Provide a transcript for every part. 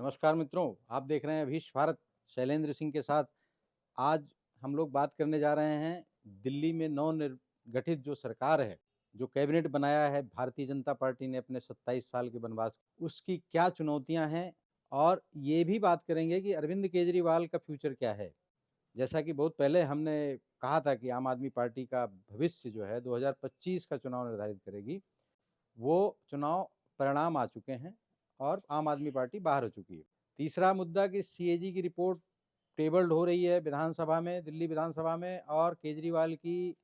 नमस्कार मित्रों, आप देख रहे हैं अभीश भारत शैलेंद्र सिंह के साथ। आज हम लोग बात करने जा रहे हैं दिल्ली में नवनिर्गठित जो सरकार है, जो कैबिनेट बनाया है भारतीय जनता पार्टी ने अपने 27 साल के वनवास, उसकी क्या चुनौतियां हैं और ये भी बात करेंगे कि अरविंद केजरीवाल का फ्यूचर क्या है। जैसा कि बहुत पहले हमने कहा था कि आम आदमी पार्टी का भविष्य जो है 2025 का चुनाव निर्धारित करेगी, वो चुनाव परिणाम आ चुके हैं और आम आदमी पार्टी बाहर हो चुकी है। तीसरा मुद्दा कि सीएजी की रिपोर्ट टेबल्ड हो रही है विधानसभा में, दिल्ली विधानसभा में, और केजरीवाल की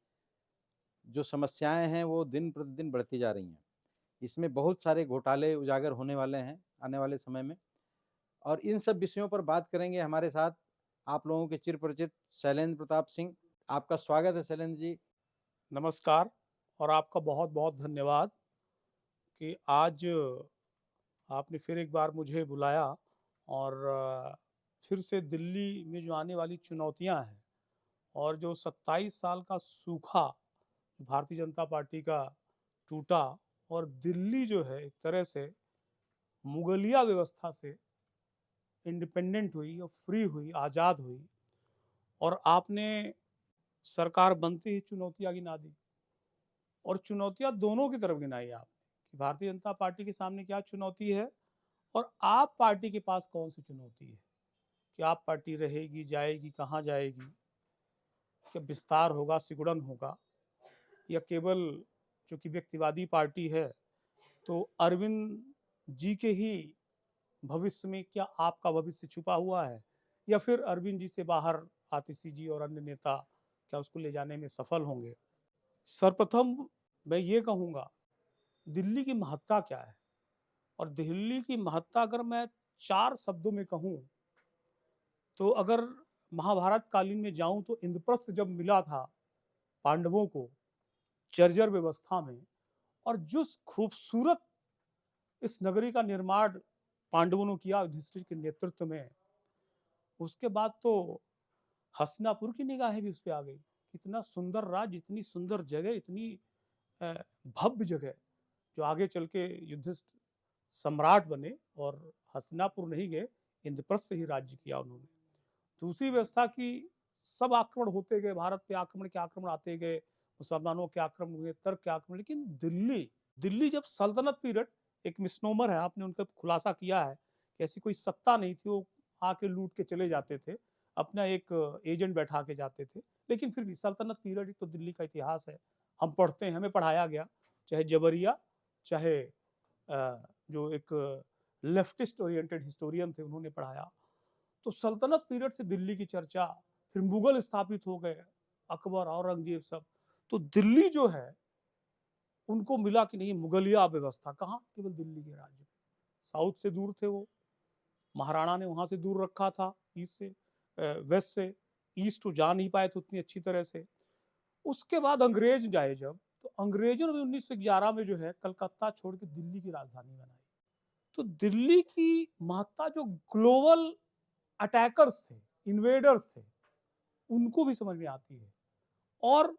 जो समस्याएं हैं वो दिन प्रतिदिन बढ़ती जा रही हैं। इसमें बहुत सारे घोटाले उजागर होने वाले हैं आने वाले समय में, और इन सब विषयों पर बात करेंगे। हमारे साथ आप लोगों के चिर परिचित शैलेंद्र प्रताप सिंह। आपका स्वागत है शैलेंद्र जी। नमस्कार और आपका बहुत-बहुत धन्यवाद कि आज आपने फिर एक बार मुझे बुलाया और फिर से दिल्ली में जो आने वाली चुनौतियां हैं और जो 27 साल का सूखा भारतीय जनता पार्टी का टूटा और दिल्ली जो है एक तरह से मुगलिया व्यवस्था से इंडिपेंडेंट हुई और फ्री हुई, आज़ाद हुई और आपने सरकार बनते ही चुनौतियां गिना दी और चुनौतियां दोनों की तरफ गिनाई आपने कि भारतीय जनता पार्टी के सामने क्या चुनौती है और आप पार्टी के पास कौन सी चुनौती है कि आप पार्टी रहेगी, जाएगी, कहाँ जाएगी, क्या विस्तार होगा, सिकुड़न होगा या केवल चूंकि व्यक्तिवादी पार्टी है तो अरविंद जी के ही भविष्य में क्या आपका भविष्य छुपा हुआ है या फिर अरविंद जी से बाहर आतिशी जी और अन्य नेता क्या उसको ले जाने में सफल होंगे। सर्वप्रथम मैं ये कहूँगा दिल्ली की महत्ता क्या है और दिल्ली की महत्ता अगर मैं 4 शब्दों में कहूँ तो अगर महाभारत कालीन में जाऊं तो इंद्रप्रस्थ जब मिला था पांडवों को जर्जर व्यवस्था में और जिस खूबसूरत इस नगरी का निर्माण पांडवों ने किया युधिष्ठिर के नेतृत्व में, उसके बाद तो हस्तिनापुर की निगाहें भी उस पे आ गई। कितना सुंदर राज्य, इतनी सुंदर जगह, इतनी अ, भव्य जगह जो आगे चल के युधिष्ठिर सम्राट बने और हस्तिनापुर नहीं गए, इंद्रप्रस्थ से ही राज्य किया उन्होंने। दूसरी व्यवस्था की सब आक्रमण होते गए, भारत पे आक्रमण के आक्रमण आते गए, मुसलमानों के आक्रमण हुए, तर्क के आक्रमण, लेकिन दिल्ली दिल्ली जब सल्तनत पीरियड एक मिसनोमर है, आपने उनका खुलासा किया है कि ऐसी कोई सत्ता नहीं थी, वो आके लूट के चले जाते थे, अपना एक एजेंट बैठा के जाते थे, लेकिन फिर भी सल्तनत पीरियड तो दिल्ली का इतिहास है, हम पढ़ते हैं, हमें पढ़ाया गया, चाहे जबरिया, चाहे जो एक लेफ्टिस्ट ओरिएंटेड हिस्टोरियन थे उन्होंने पढ़ाया। तो सल्तनत पीरियड से दिल्ली की चर्चा, फिर मुगल स्थापित हो गए, अकबर, औरंगजेब सब। तो दिल्ली जो है उनको मिला कि नहीं मुगलिया व्यवस्था कहाँ, केवल दिल्ली के राज्य में। साउथ से दूर थे वो, महाराणा ने वहां से दूर रखा था, ईस्ट से, वेस्ट से, ईस्ट तो जा नहीं पाए थे उतनी अच्छी तरह से। उसके बाद अंग्रेज जाए जब, तो अंग्रेजों ने 1911 में जो है कलकत्ता छोड़ के दिल्ली की राजधानी बनाई। तो दिल्ली की महत्ता जो ग्लोबल अटैकर्स थे, इन्वेडर्स थे, उनको भी समझ में आती है और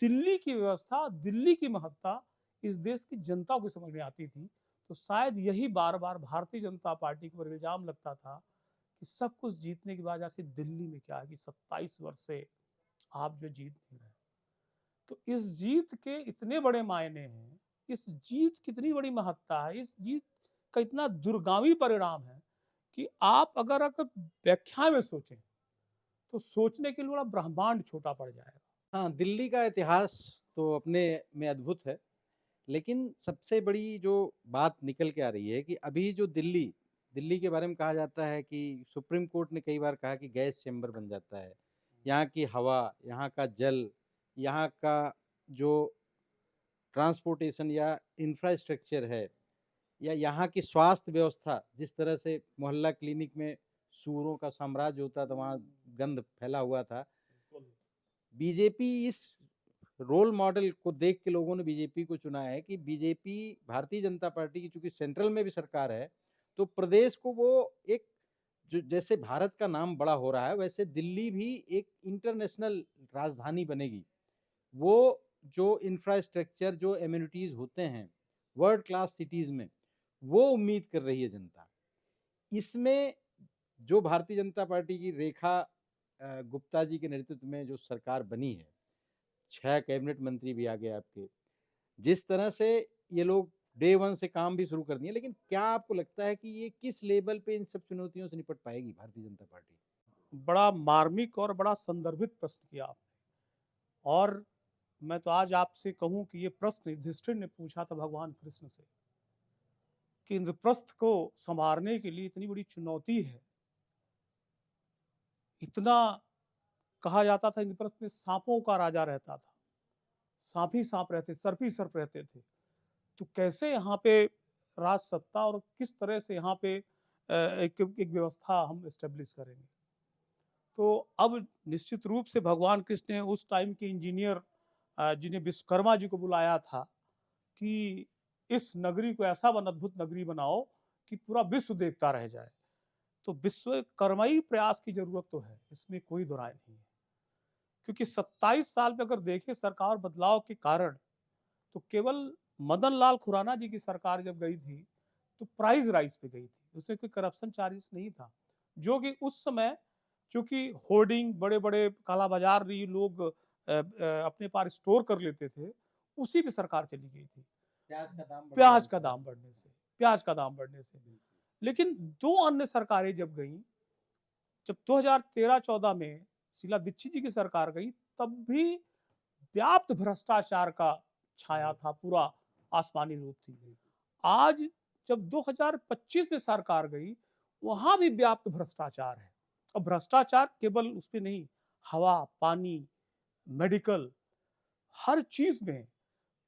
दिल्ली की व्यवस्था, दिल्ली की महत्ता इस देश की जनता को समझ में आती थी। तो शायद यही बार बार भारतीय जनता पार्टी के ऊपर इल्जाम लगता था कि सब कुछ जीतने के बाद आखिर दिल्ली में क्या है कि 27 वर्ष से आप जो जीत नहीं रहे। तो इस जीत के इतने बड़े मायने हैं, इस जीत कितनी बड़ी महत्ता है, इस जीत का इतना दूरगामी परिणाम है कि आप अगर व्याख्या में सोचें तो सोचने के लिए बड़ा ब्रह्मांड छोटा पड़ जाएगा। हाँ, दिल्ली का इतिहास तो अपने में अद्भुत है, लेकिन सबसे बड़ी जो बात निकल के आ रही है कि अभी जो दिल्ली दिल्ली के बारे में कहा जाता है कि सुप्रीम कोर्ट ने कई बार कहा कि गैस चैम्बर बन जाता है। यहाँ की हवा, यहाँ का जल, यहाँ का जो ट्रांसपोर्टेशन या इंफ्रास्ट्रक्चर है, या यहाँ की स्वास्थ्य व्यवस्था, जिस तरह से मोहल्ला क्लिनिक में सूअरों का साम्राज्य होता था, वहाँ गंध फैला हुआ था। बीजेपी इस रोल मॉडल को देख के लोगों ने बीजेपी को चुना है कि बीजेपी, भारतीय जनता पार्टी की चूंकि सेंट्रल में भी सरकार है, तो प्रदेश को वो एक, जो जैसे भारत का नाम बड़ा हो रहा है वैसे दिल्ली भी एक इंटरनेशनल राजधानी बनेगी। वो जो इंफ्रास्ट्रक्चर, जो एम्यूनिटीज होते हैं वर्ल्ड क्लास सिटीज में, वो उम्मीद कर रही है जनता। इसमें जो भारतीय जनता पार्टी की रेखा गुप्ता जी के नेतृत्व में जो सरकार बनी है, 6 कैबिनेट मंत्री भी आ गए आपके। जिस तरह से ये लोग डे 1 से काम भी शुरू कर दिए, लेकिन क्या आपको लगता है कि ये किस लेवल पे इन सब चुनौतियों से निपट पाएगी भारतीय जनता पार्टी? बड़ा मार्मिक और बड़ा संदर्भित प्रश्न किया आपने। और मैं तो आज आपसे कहूं कि ये प्रश्न युधिष्ठिर ने पूछा था भगवान कृष्ण से कि इंद्रप्रस्थ को संभालने के लिए इतनी बड़ी चुनौती है। इतना कहा जाता था इंद्रप्रस्थ में सांपों का राजा रहता था, सांप ही सांप रहते, सर्प ही सर्प रहते थे। तो कैसे यहाँ पे राज सत्ता और किस तरह से यहाँ पे एक व्यवस्था हम एस्टेब्लिश करेंगे। तो अब निश्चित रूप से भगवान कृष्ण ने उस टाइम के इंजीनियर जिन्हें विश्वकर्मा जी को बुलाया था कि इस नगरी को ऐसा अद्भुत नगरी बनाओ कि पूरा विश्व देखता रह जाए। तो विश्वकर्माई प्रयास की जरूरत तो है, इसमें कोई दो राय नहीं है। क्योंकि 27 साल में अगर देखें सरकार बदलाव के कारण, तो केवल मदन लाल खुराना जी की सरकार जब गई थी तो प्राइस राइज पे गई थी, उसमें कोई करप्शन चार्जेस नहीं था। जो कि उस समय चूंकि होर्डिंग बड़े बड़े काला बाजार लोग अपने पास स्टोर कर लेते थे, उसी पे सरकार चली गई थी। प्याज का दाम बढ़ गया प्याज का था। दाम बढ़ने से, प्याज का दाम बढ़ने से। लेकिन दो अन्य सरकारें जब गई, जब 2013-14 में शीला दीक्षित जी की सरकार गई, तब भी व्याप्त भ्रष्टाचार का छाया था, पूरा आसमानी रूप थी। आज जब 2025 में सरकार गई, वहां भी व्याप्त भ्रष्टाचार है। अब भ्रष्टाचार केवल उसमें नहीं, हवा, पानी, मेडिकल, हर चीज में।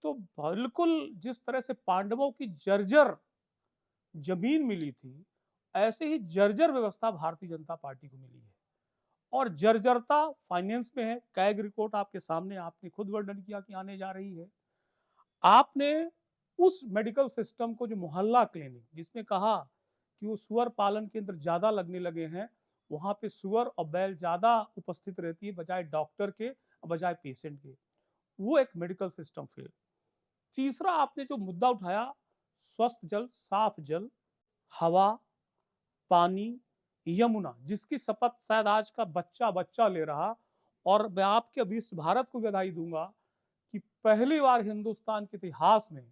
तो बिल्कुल जिस तरह से पांडवों की जर्जर जमीन मिली थी, ऐसे ही जर्जर व्यवस्था भारतीय जनता पार्टी को मिली है। और जर्जरता फाइनेंस में है। कैग रिपोर्ट आपके सामने, आपने खुद वर्णन किया कि आने जा रही है। आपने उस मेडिकल सिस्टम को, जो मोहल्ला क्लिनिक, जिसमें कहा कि वो सुअर पालन केंद्र ज्यादा लगने लगे हैं, वहां पे सुअर और बैल ज्यादा उपस्थित रहती है बजाय डॉक्टर के, बजाय पेशेंट के, वो एक मेडिकल सिस्टम फेल। तीसरा आपने जो मुद्दा उठाया, स्वस्थ जल, साफ जल, हवा, पानी, यमुना, जिसकी शपथ शायद आज का बच्चा बच्चा ले रहा। और मैं आपके अभी इस भारत को बधाई दूंगा कि पहली बार हिंदुस्तान के इतिहास में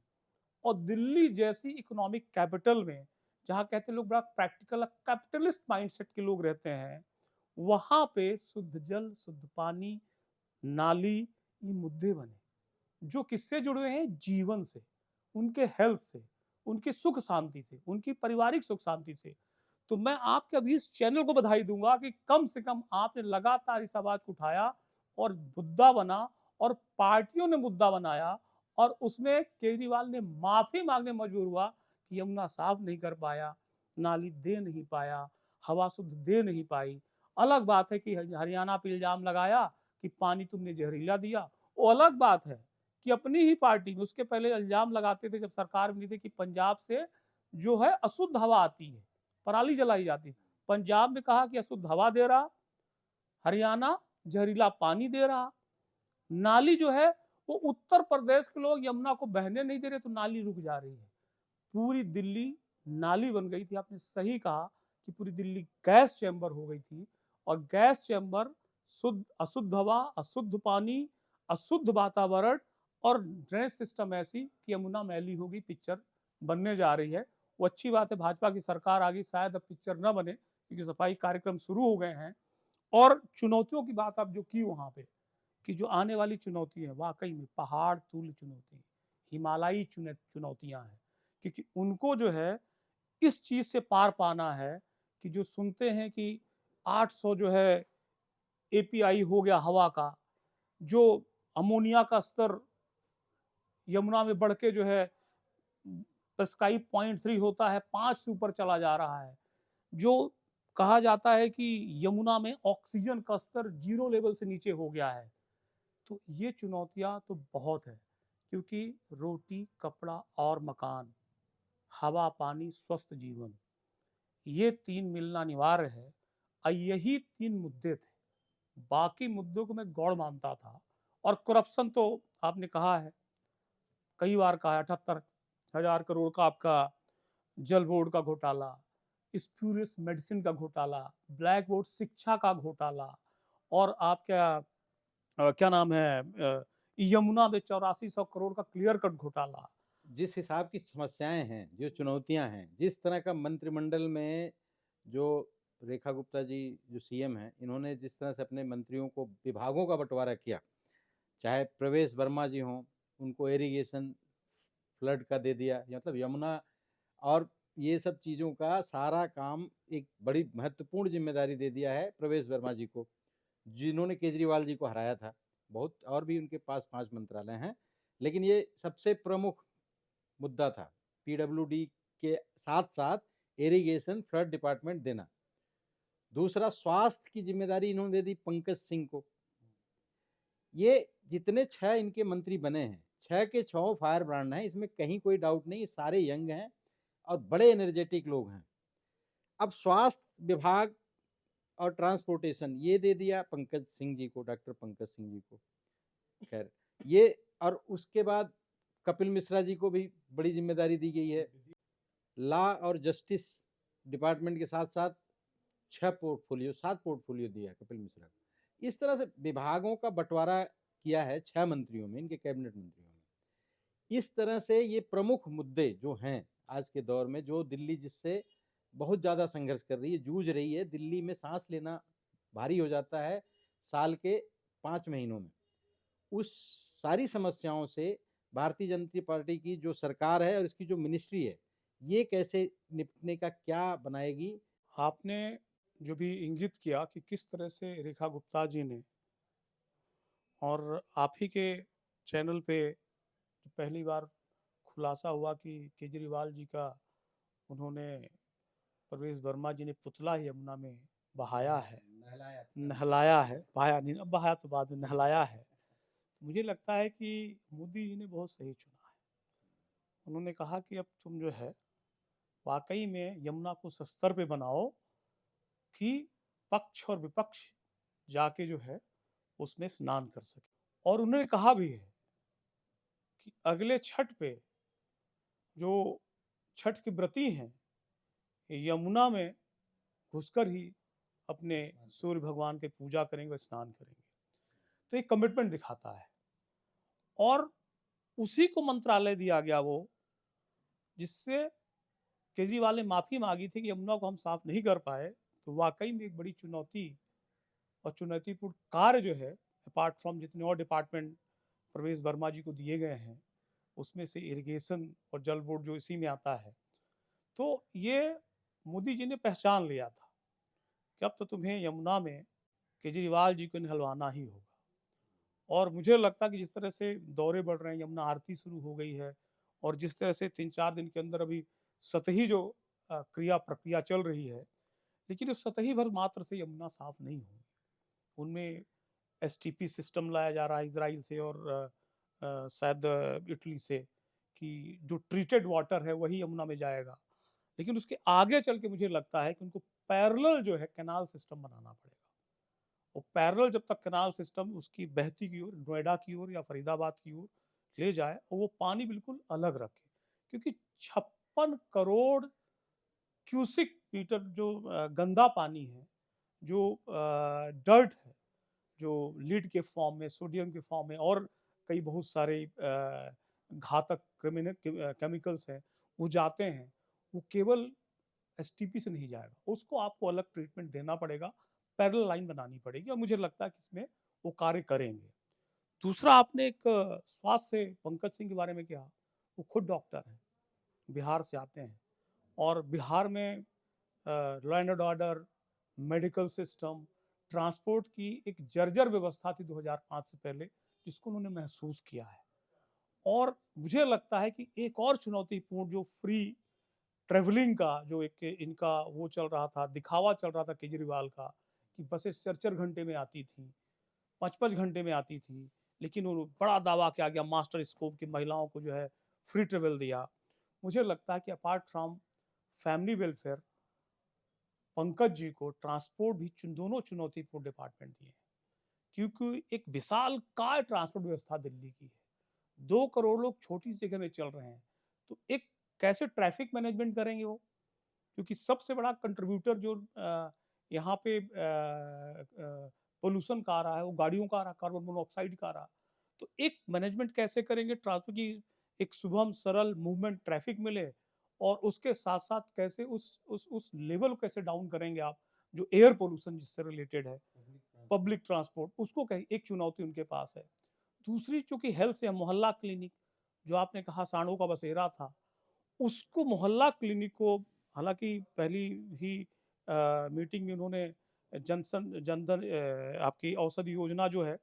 और दिल्ली जैसी इकोनॉमिक कैपिटल में, जहां कहते लोग बड़ा प्रैक्टिकल कैपिटलिस्ट माइंडसेट के लोग रहते हैं, वहां पे शुद्ध जल, शुद्ध पानी, नाली, ये मुद्दे बने जो किससे जुड़े हुए हैं, जीवन से, उनके हेल्थ से, उनकी सुख शांति से, उनकी पारिवारिक सुख शांति से। तो मैं आपके अभी इस चैनल को बधाई दूंगा कि कम से कम आपने लगातार इस आवाज को उठाया और मुद्दा बना, और पार्टियों ने मुद्दा बनाया, और उसमें केजरीवाल ने माफी मांगने मजबूर हुआ कि यमुना साफ नहीं कर पाया, नाली दे नहीं पाया, हवा शुद्ध दे नहीं पाई। अलग बात है कि हरियाणा पे इल्जाम लगाया कि पानी तुमने जहरीला दिया, वो अलग बात है कि अपनी ही पार्टी में उसके पहले इल्जाम लगाते थे जब सरकार में थे कि पंजाब से जो है अशुद्ध हवा आती है, पराली जलाई जाती है। पंजाब में कहा कि अशुद्ध हवा दे रहा, हरियाणा जहरीला पानी दे रहा। नाली जो है वो उत्तर प्रदेश के लोग यमुना को बहने नहीं दे रहे, तो नाली रुक जा रही है। पूरी दिल्ली नाली बन गई थी। आपने सही कहा कि पूरी दिल्ली गैस चैम्बर हो गई थी। और गैस चैम्बर, शुद्ध अशुद्ध हवा, अशुद्ध पानी, अशुद्ध वातावरण, और ड्रेनेज सिस्टम ऐसी कि यमुना मैली होगी, पिक्चर बनने जा रही है। वो अच्छी बात है, भाजपा की सरकार आ गई, शायद अब पिक्चर न बने क्योंकि सफाई कार्यक्रम शुरू हो गए हैं। और चुनौतियों की बात आप जो की वहां पे, कि जो आने वाली चुनौती है, वाकई में पहाड़ तुल्य चुनौती, हिमालयी चुनौतियां हैं। क्योंकि उनको जो है इस चीज से पार पाना है कि जो सुनते हैं कि 800 जो है एपीआई हो गया हवा का, जो अमोनिया का स्तर यमुना में बढ़ के जो है स्काई 0.3 होता है, 5 से ऊपर चला जा रहा है। जो कहा जाता है कि यमुना में ऑक्सीजन का स्तर 0 लेवल से नीचे हो गया है। तो ये चुनौतियां तो बहुत है, क्योंकि रोटी, कपड़ा और मकान, हवा, पानी, स्वस्थ जीवन, ये 3 मिलना अनिवार्य है। और यही 3 मुद्दे थे, बाकी मुद्दों को मैं गौड़ मानता था। और करप्शन तो आपने कहा है, कई बार कहा है, 78,000 करोड़ का आपका जल बोर्ड का घोटाला, स्प्यूरियस मेडिसिन का घोटाला, ब्लैक बोर्ड शिक्षा का घोटाला, और आप क्या नाम है, यमुना में 8400 करोड़ का क्लियर कट घोटाला। जिस हिसाब की समस्याएँ हैं, जो चुनौतियाँ हैं, जिस तरह का मंत्रिमंडल में जो रेखा गुप्ता जी जो सीएम हैं, इन्होंने जिस तरह से अपने मंत्रियों को विभागों का बँटवारा किया, चाहे प्रवेश वर्मा जी हों, उनको इरिगेशन फ्लड का दे दिया, मतलब यमुना और ये सब चीज़ों का सारा काम एक बड़ी महत्वपूर्ण ज़िम्मेदारी दे दिया है प्रवेश वर्मा जी को, जिन्होंने केजरीवाल जी को हराया था। बहुत और भी उनके पास 5 मंत्रालय हैं, लेकिन ये सबसे प्रमुख मुद्दा था, पीडब्ल्यूडी के साथ-साथ इरिगेशन फ्लड डिपार्टमेंट देना। दूसरा स्वास्थ्य की ज़िम्मेदारी इन्होंने दे दी पंकज सिंह को। ये जितने 6 इनके मंत्री बने हैं, 6 के 6 फायर ब्रांड हैं, इसमें कहीं कोई डाउट नहीं, सारे यंग हैं और बड़े एनर्जेटिक लोग हैं। अब स्वास्थ्य विभाग और ट्रांसपोर्टेशन ये दे दिया पंकज सिंह जी को, डॉक्टर पंकज सिंह जी को। खैर ये और उसके बाद कपिल मिश्रा जी को भी बड़ी ज़िम्मेदारी दी गई है। लॉ और जस्टिस डिपार्टमेंट के साथ-साथ 6 पोर्टफोलियो 7 पोर्टफोलियो दिया है कपिल मिश्रा को। इस तरह से विभागों का बँटवारा किया है 6 मंत्रियों में, इनके कैबिनेट मंत्रियों में। इस तरह से ये प्रमुख मुद्दे जो हैं आज के दौर में, जो दिल्ली जिससे बहुत ज़्यादा संघर्ष कर रही है, जूझ रही है, दिल्ली में साँस लेना भारी हो जाता है साल के 5 महीनों में। उस सारी समस्याओं से भारतीय जनता पार्टी की जो सरकार है और इसकी जो मिनिस्ट्री है, ये कैसे निपटने का क्या बनाएगी? आपने जो भी इंगित किया कि किस तरह से रेखा गुप्ता जी ने, और आप ही के चैनल पे पहली बार खुलासा हुआ कि केजरीवाल जी का उन्होंने, परवेज़ वर्मा जी ने पुतला ही यमुना में बहाया है, नहलाया था। नहलाया है, बहाया नहीं, अब बहाया तो बाद में, नहलाया है। मुझे लगता है कि मोदी जी ने बहुत सही चुना है। उन्होंने कहा कि अब तुम जो है वाक़ई में यमुना को उस स्तर पे बनाओ कि पक्ष और विपक्ष जाके जो है उसमें स्नान कर सके। और उन्होंने कहा भी है कि अगले छठ पे जो छठ के व्रती हैं, यमुना में घुसकर ही अपने सूर्य भगवान की पूजा करेंगे व स्नान करेंगे। तो एक कमिटमेंट दिखाता है, और उसी को मंत्रालय दिया गया वो, जिससे केजरीवाल ने माफ़ी माँगी थी कि यमुना को हम साफ नहीं कर पाए। तो वाक़ई में एक बड़ी चुनौती और चुनौतीपूर्ण कार्य जो है, अपार्ट फ्रॉम जितने और डिपार्टमेंट प्रवेश वर्मा जी को दिए गए हैं, उसमें से इरिगेशन और जल बोर्ड जो इसी में आता है। तो ये मोदी जी ने पहचान लिया था कि अब तो तुम्हें यमुना में केजरीवाल जी को नहलवाना ही होगा। और मुझे लगता है कि जिस तरह से दौरे बढ़ रहे हैं, यमुना आरती शुरू हो गई है, और जिस तरह से 3-4 दिन के अंदर अभी सतही जो क्रिया प्रक्रिया चल रही है, लेकिन उस सतही भर मात्र से यमुना साफ नहीं होगी। उनमें एसटीपी सिस्टम लाया जा रहा है इज़राइल से और शायद इटली से, कि जो ट्रीटेड वाटर है वही यमुना में जाएगा। लेकिन उसके आगे चल के मुझे लगता है कि उनको पैरेलल जो है कैनाल सिस्टम बनाना पड़ेगा। और पैरेलल जब तक कैनाल सिस्टम उसकी बहती की ओर, नोएडा की ओर या फरीदाबाद की ओर ले जाए, और वो पानी बिल्कुल अलग रखे। क्योंकि 56 करोड़ क्यूसिक मीटर जो गंदा पानी है, जो डर्ट है, जो लीड के फॉर्म में, सोडियम के फॉर्म में, और कई बहुत सारे घातक केमिकल्स हैं, वो जाते हैं, वो केवल एसटीपी से नहीं जाएगा, उसको आपको अलग ट्रीटमेंट देना पड़ेगा, पैरेलल लाइन बनानी पड़ेगी, और मुझे लगता है कि इसमें वो कार्य करेंगे। दूसरा, आपने एक स्वास्थ्य से पंकज सिंह के बारे में कहा, वो खुद डॉक्टर हैं, बिहार से आते हैं, और बिहार में law and order, medical system, transport की एक जर्जर व्यवस्था थी 2005 से पहले, जिसको उन्होंने महसूस किया है। और मुझे लगता है कि एक और चुनौतीपूर्ण जो फ्री ट्रैवलिंग का जो एक इनका वो चल रहा था, दिखावा चल रहा था केजरीवाल का, कि बसेस 4-4 घंटे में आती थी, 5-5 घंटे में आती थी, लेकिन वो बड़ा दावा किया गया मास्टर स्कोप की महिलाओं को जो है फ्री ट्रैवल दिया। मुझे लगता है कि apart from family welfare, Pankaj ji को ट्रांसपोर्ट भी दोनों चुनौतीपूर्ण डिपार्टमेंट दिए हैं, क्योंकि एक विशालकाय ट्रांसपोर्ट व्यवस्था दिल्ली की है। 2 करोड़ लोग छोटी सी जगह में चल रहे हैं, तो एक कैसे ट्रैफिक मैनेजमेंट करेंगे वो? क्योंकि सबसे बड़ा कंट्रीब्यूटर जो यहाँ पे पॉल्यूशन का आ रहा है, वो गाड़ियों का आ रहा है, कार्बन मोनोऑक्साइड का आ रहा है। तो एक मैनेजमेंट कैसे करेंगे ट्रांसपोर्ट की, एक सुगम सरल मूवमेंट ट्रैफिक मिले, और उसके साथ-साथ कैसे उस लेवल को कैसे डाउन करेंगे आप, जो एयर पॉल्यूशन जिससे रिलेटेड है, पब्लिक ट्रांसपोर्ट, उसको कहीं एक चुनौती उनके पास है। दूसरी चूँकि हेल्थ से मोहल्ला क्लिनिक, जो आपने कहा सांडों का बसेरा था, उसको मोहल्ला क्लिनिक को हालाँकि पहली ही मीटिंग में उन्होंने जनधन आपकी औषधि योजना जो है,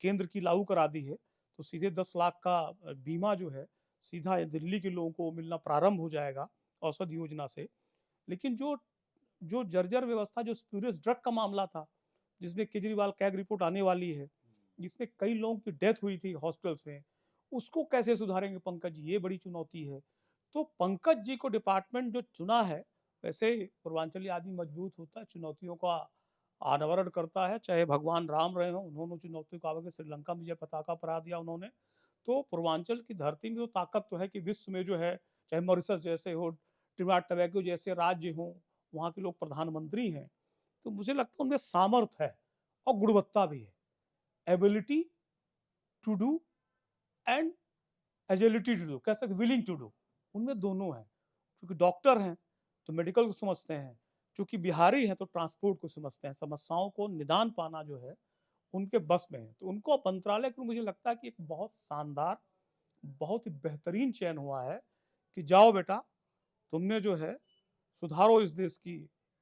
केंद्र की लागू करा दी है, तो सीधे 10 लाख का बीमा जो है, सीधा ये दिल्ली के लोगों को मिलना प्रारंभ हो जाएगा औषधि योजना से। लेकिन जो जो जर्जर व्यवस्था, जो स्पूरियस ड्रग का मामला था, जिसमें केजरीवाल कैग रिपोर्ट आने वाली है, जिसमें कई लोगों की डेथ हुई थी हॉस्पिटल्स में, उसको कैसे सुधारेंगे पंकज जी? ये बड़ी चुनौती है। तो पंकज जी को डिपार्टमेंट जो चुना है, वैसे पूर्वांचली आदमी मजबूत होता है, चुनौतियों का अनावरण करता है, चाहे भगवान राम रहे हों, उन्होंने चुनौतियों को आगे श्रीलंका में विजय पताका फहरा दिया उन्होंने। तो पूर्वांचल की धरती में तो ताकत तो है कि विश्व में जो है, चाहे मॉरिशस जैसे हो, ट्रिनिडाद टोबैगो जैसे राज्य हों, वहाँ के लोग प्रधानमंत्री हैं, तो मुझे लगता है उनमें सामर्थ्य है और गुणवत्ता भी है। Ability to do and agility to do, कह सकते विलिंग टू डू, उनमें दोनों हैं। क्योंकि डॉक्टर हैं, तो मेडिकल को समझते हैं, चूँकि बिहारी हैं, तो ट्रांसपोर्ट को समझते हैं, समस्याओं को निदान पाना जो है, उनके बस में है। तो उनको अब मंत्रालय को मुझे लगता है कि एक बहुत शानदार, बहुत ही बेहतरीन चयन हुआ है कि जाओ बेटा, तुमने जो है सुधारो इस देश की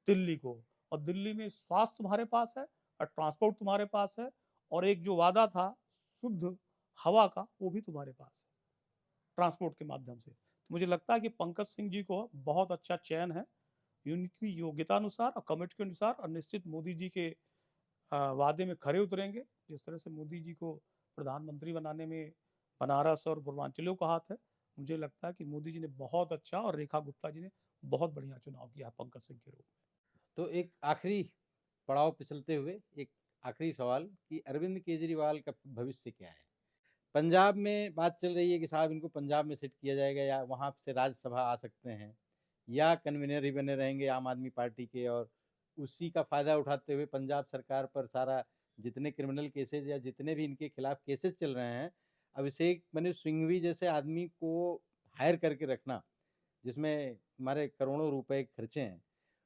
दिल्ली को, और दिल्ली में स्वास्थ्य तुम्हारे पास है और ट्रांसपोर्ट तुम्हारे पास है, और एक जो वादा था शुद्ध हवा का, वो भी तुम्हारे पास है ट्रांसपोर्ट के माध्यम से। तो मुझे लगता है कि पंकज सिंह जी को बहुत अच्छा चयन है, उनकी योग्यता अनुसार और कमिट के अनुसार, और निश्चित मोदी जी के वादे में खरे उतरेंगे। जिस तरह से मोदी जी को प्रधानमंत्री बनाने में बनारस और पूर्वांचलियों का हाथ है, मुझे लगता है कि मोदी जी ने बहुत अच्छा, और रेखा गुप्ता जी ने बहुत बढ़िया चुनाव किया पंकज सिंह के रूप में। तो एक आखिरी पड़ाव पे चलते हुए एक आखिरी सवाल कि अरविंद केजरीवाल का भविष्य क्या है? पंजाब में बात चल रही है कि साहब इनको पंजाब में सेट किया जाएगा, या वहाँ से राज्यसभा आ सकते हैं, या कन्वीनर ही बने रहेंगे आम आदमी पार्टी के, और उसी का फ़ायदा उठाते हुए पंजाब सरकार पर सारा जितने क्रिमिनल केसेज़ या जितने भी इनके खिलाफ केसेज़ चल रहे हैं, अभिषेक मनु सिंघवी जैसे आदमी को हायर करके रखना, जिसमें हमारे करोड़ों रुपए खर्चे हैं,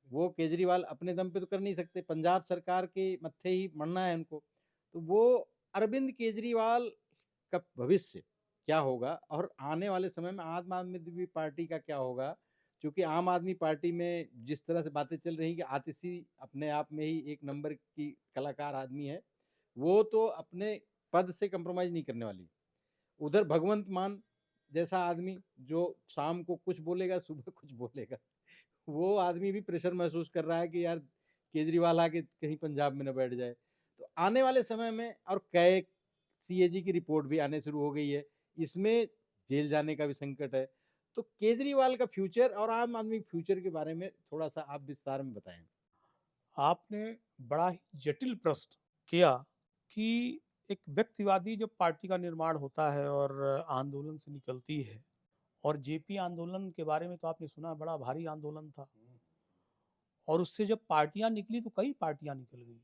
वो केजरीवाल अपने दम पे तो कर नहीं सकते, पंजाब सरकार के मत्थे ही मरना है उनको। तो वो अरविंद केजरीवाल का भविष्य क्या होगा, और आने वाले समय में आम आदमी पार्टी का क्या होगा? क्योंकि आम आदमी पार्टी में जिस तरह से बातें चल रही हैं कि आतिशी अपने आप में ही एक नंबर की कलाकार आदमी है, वो तो अपने पद से कॉम्प्रोमाइज़ नहीं करने वाली। उधर भगवंत मान जैसा आदमी जो शाम को कुछ बोलेगा, सुबह कुछ बोलेगा, वो आदमी भी प्रेशर महसूस कर रहा है कि यार केजरीवाल आके कहीं पंजाब में ना बैठ जाए। तो आने वाले समय में, और कैग सीएजी की रिपोर्ट भी आने शुरू हो गई है, इसमें जेल जाने का भी संकट है। तो केजरीवाल का फ्यूचर और आम आदमी के फ्यूचर के बारे में थोड़ा-सा आप विस्तार में बताएँ? आपने बड़ा ही जटिल प्रश्न किया कि एक व्यक्तिवादी जब पार्टी का निर्माण होता है और आंदोलन से निकलती है, और जेपी आंदोलन के बारे में तो आपने सुना, बड़ा भारी आंदोलन था, और उससे जब पार्टियां निकली तो कई पार्टियां निकल गई।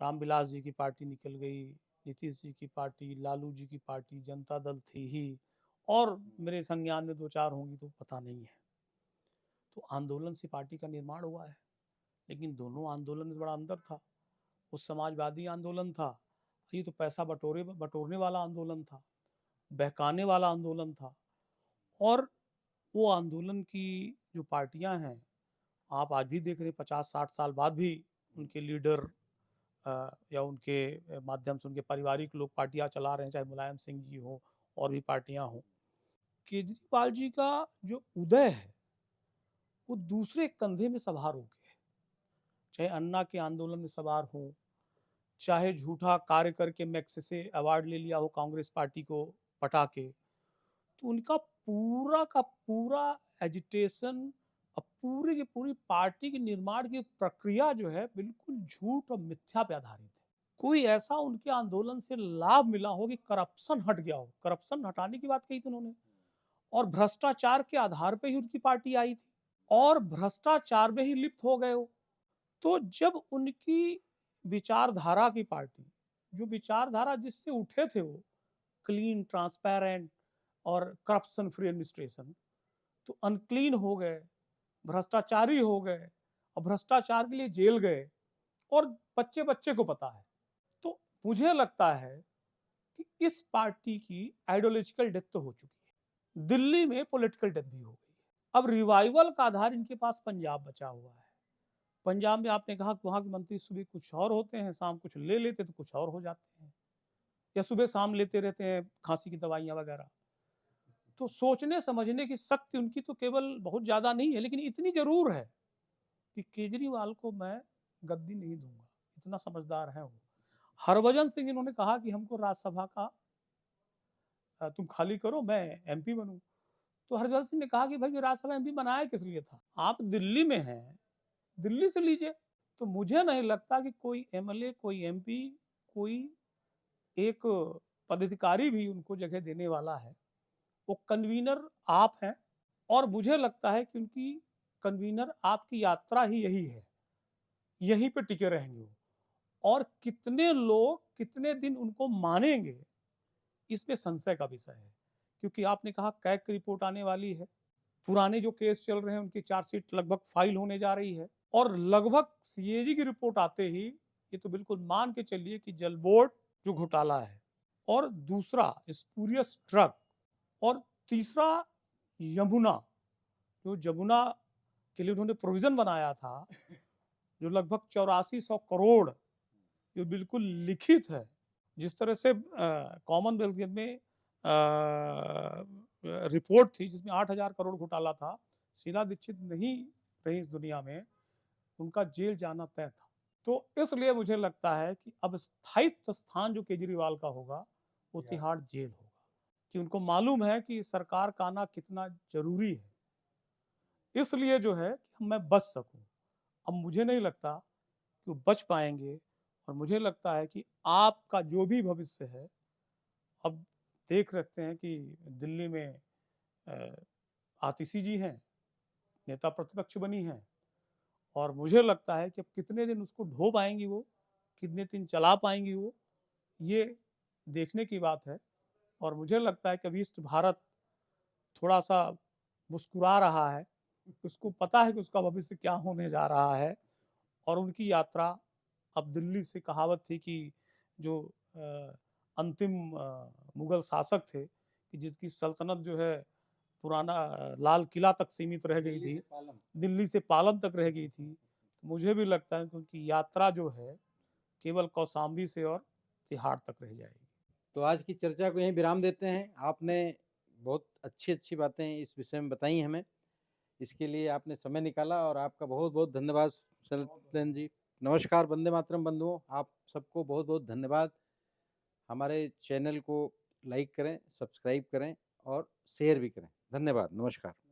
रामविलास जी की पार्टी निकल गई, नीतीश जी की पार्टी, लालू जी की पार्टी, जनता दल थी ही, और मेरे संज्ञान में 2-4 होंगी तो पता नहीं है। तो आंदोलन से पार्टी का निर्माण हुआ है, लेकिन दोनों आंदोलन में बड़ा अंतर था। वो समाजवादी आंदोलन था, ये तो पैसा बटोरने वाला आंदोलन था, बहकाने वाला आंदोलन था। और वो आंदोलन की जो पार्टियां हैं, आप आज भी देख रहे हैं, 50-60 साल बाद भी उनके लीडर या उनके माध्यम से उनके पारिवारिक लोग पार्टियां चला रहे हैं, चाहे मुलायम सिंह जी हो और भी पार्टियां हों। केजरीवाल जी का जो उदय है, वो दूसरे कंधे में सवार हो गया है। चाहे अन्ना के आंदोलन में सवार हो, चाहे झूठा कार्य करके मैग्सेसे अवार्ड ले लिया हो कांग्रेस पार्टी को पटा के, तो उनका पूरा का पूरा एजिटेशन और पूरी की पूरी पार्टी के निर्माण की प्रक्रिया जो है, बिल्कुल झूठ और मिथ्या पे आधारित है। कोई ऐसा उनके आंदोलन से लाभ मिला हो कि करप्शन हट गया हो, करप्शन हटाने की बात कही थी उन्होंने, और भ्रष्टाचार के आधार पे ही उनकी पार्टी आई थी। और भ्रष्टाचार में ही लिप्त हो गए हो। तो जब उनकी विचारधारा की पार्टी, जो विचारधारा जिससे उठे थे वो, क्लीन, ट्रांसपेरेंट और करप्शन फ्री एडमिनिस्ट्रेशन, तो अनक्लीन हो गए, भ्रष्टाचारी हो गए और भ्रष्टाचार के लिए जेल गए और बच्चे-बच्चे को पता है। तो मुझे लगता है कि इस पार्टी की आइडियोलॉजिकल डेथ तो हो चुकी है। दिल्ली में पॉलिटिकल डेथ भी हो गई है। अब रिवाइवल का आधार इनके पास पंजाब बचा हुआ है। पंजाब में आपने कहा कि वहाँ के मंत्री सुबह कुछ और होते हैं, शाम कुछ ले लेते तो कुछ और हो जाते हैं, या सुबह-शाम लेते रहते हैं खाँसी की दवाइयाँ वगैरह। तो सोचने समझने की शक्ति उनकी तो केवल बहुत ज़्यादा नहीं है, लेकिन इतनी ज़रूर है कि केजरीवाल को मैं गद्दी नहीं दूँगा, इतना समझदार है वो। हरभजन सिंह इन्होंने कहा कि हमको राज्यसभा का तुम खाली करो, मैं एमपी बनूँ। तो हरभजन सिंह ने कहा कि भाई राज्यसभा एमपी बनाया किस लिए था? आप दिल्ली में हैं, दिल्ली से लीजिए। तो मुझे नहीं लगता कि कोई एमएलए, कोई एमपी, कोई एक पदाधिकारी भी उनको जगह देने वाला है। वो कन्वीनर आप हैं और मुझे लगता है कि उनकी कन्वीनर आपकी यात्रा ही यही है। यहीं पे टिके रहेंगे वो, और कितने लोग कितने दिन उनको मानेंगे, इसमें संशय का विषय है। क्योंकि आपने कहा कैग की रिपोर्ट आने वाली है, पुराने जो केस चल रहे हैं उनकी चार्जशीट लगभग फाइल होने जा रही है, और लगभग सीएजी की रिपोर्ट आते ही ये तो बिल्कुल मान के चलिए कि जल बोर्ड जो घोटाला है, और दूसरा स्पूरियस ड्रग, और तीसरा यमुना, जो जमुना के लिए उन्होंने प्रोविजन बनाया था, जो लगभग 8400 करोड़, जो बिल्कुल लिखित है। जिस तरह से कॉमनवेल्थ गेम्स में रिपोर्ट थी जिसमें 8000 करोड़ घोटाला था, शीला दीक्षित नहीं रही इस दुनिया में, उनका जेल जाना तय था। तो इसलिए मुझे लगता है कि अब स्थायित्व स्थान जो केजरीवाल का होगा, वो तिहाड़ जेल होगा, कि उनको मालूम है कि सरकार का आना कितना ज़रूरी है। इसलिए जो है कि मैं बच सकूँ। अब मुझे नहीं लगता कि वो बच पाएँगे, और मुझे लगता है कि आपका जो भी भविष्य है, अब देख रखते हैं कि दिल्ली में अ, आतिशी जी हैं, नेता प्रतिपक्ष बनी हैं, और मुझे लगता है कि अब कितने दिन उसको ढो पाएँगी वो, कितने दिन चला पाएँगी वो, ये देखने की बात है। और मुझे लगता है कि अभी ईस्ट भारत थोड़ा-सा मुस्कुरा रहा है, उसको पता है कि उसका भविष्य क्या होने जा रहा है, और उनकी यात्रा अब दिल्ली से, कहावत थी कि जो अ, अंतिम मुगल शासक थे कि जिनकी सल्तनत जो है पुराना लाल किला तक सीमित रह गई थी, दिल्ली से पालम तक रह गई थी। मुझे भी लगता है कि उनकी यात्रा जो है केवल कौशाम्बी से और तिहाड़ तक रह जाएगी। तो आज की चर्चा को यहीं विराम देते हैं। आपने बहुत अच्छी-अच्छी बातें इस विषय में बताई हमें। इसके लिए आपने समय निकाला और आपका बहुत-बहुत धन्यवाद शरतचंद्र जी। नमस्कार वंदे मातरम बंधुओं, आप सबको बहुत-बहुत धन्यवाद। हमारे चैनल को लाइक करें, सब्सक्राइब करें और शेयर भी करें। धन्यवाद, नमस्कार।